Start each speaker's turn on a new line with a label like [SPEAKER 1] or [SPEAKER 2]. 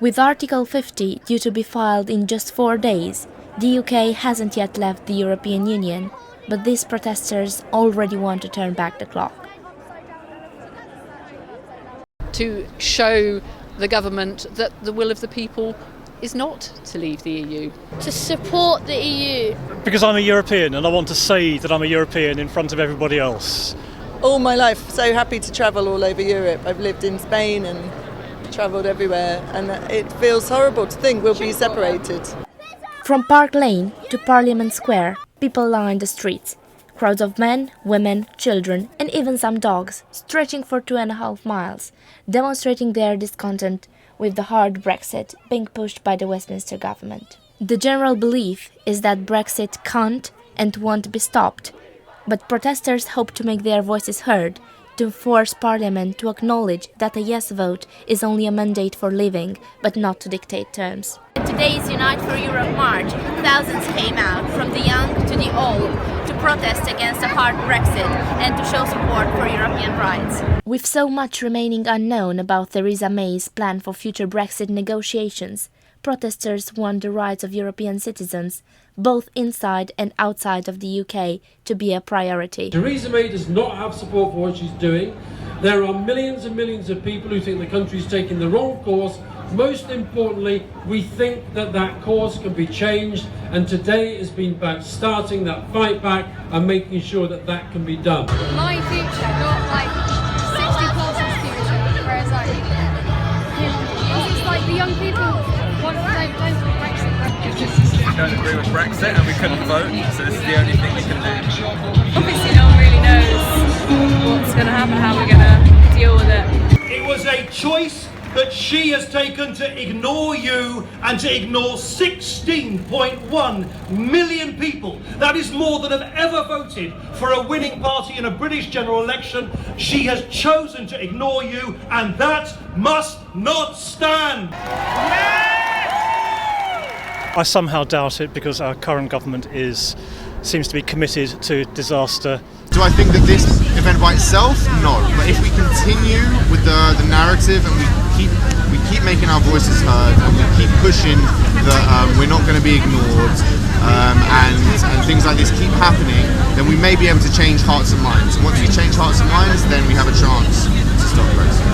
[SPEAKER 1] With Article 50 due to be filed in just 4 days, the UK hasn't yet left the European Union, but these protesters already want to turn back the clock.
[SPEAKER 2] To show the government that the will of the people is not to leave the EU.
[SPEAKER 3] To support the EU.
[SPEAKER 4] Because I'm a European and I want to say that I'm a European in front of everybody else.
[SPEAKER 5] All my life, so happy to travel all over Europe. I've lived in Spain and travelled everywhere, and it feels horrible to think we'll be separated.
[SPEAKER 1] From Park Lane to Parliament Square, people line the streets. Crowds of men, women, children and even some dogs stretching for 2.5 miles, demonstrating their discontent with the hard Brexit being pushed by the Westminster government. The general belief is that Brexit can't and won't be stopped, but protesters hope to make their voices heard, to force Parliament to acknowledge that a yes vote is only a mandate for living, but not to dictate terms. Today's Unite for Europe march, thousands came out, from the young to the old, to protest against a hard Brexit and to show support for European rights. With so much remaining unknown about Theresa May's plan for future Brexit negotiations, protesters want the rights of European citizens, both inside and outside of the UK, to be a priority.
[SPEAKER 6] Theresa May does not have support for what she's doing. There are millions and millions of people who think the country's taking the wrong course. Most importantly, we think that that course can be changed, and today has been about starting that fight back and making sure that that can be done.
[SPEAKER 3] My future, not like 60 person's future, whereas like, it's like the young people want to don't Brexit.
[SPEAKER 7] We don't agree with Brexit and we couldn't vote, so this is the only thing we can do.
[SPEAKER 8] Obviously no one really knows what's going to happen, how we're going to deal with it.
[SPEAKER 9] It was a choice that she has taken to ignore you and to ignore 16.1 million people. That is more than have ever voted for a winning party in a British general election. She has chosen to ignore you, and that must not stand.
[SPEAKER 4] I somehow doubt it because our current government seems to be committed to disaster.
[SPEAKER 10] Do I think that this event by itself? No. But if we continue with the narrative and we keep making our voices heard and we keep pushing that we're not going to be ignored and things like this keep happening, then we may be able to change hearts and minds. And once we change hearts and minds, then we have a chance to stop Brexit.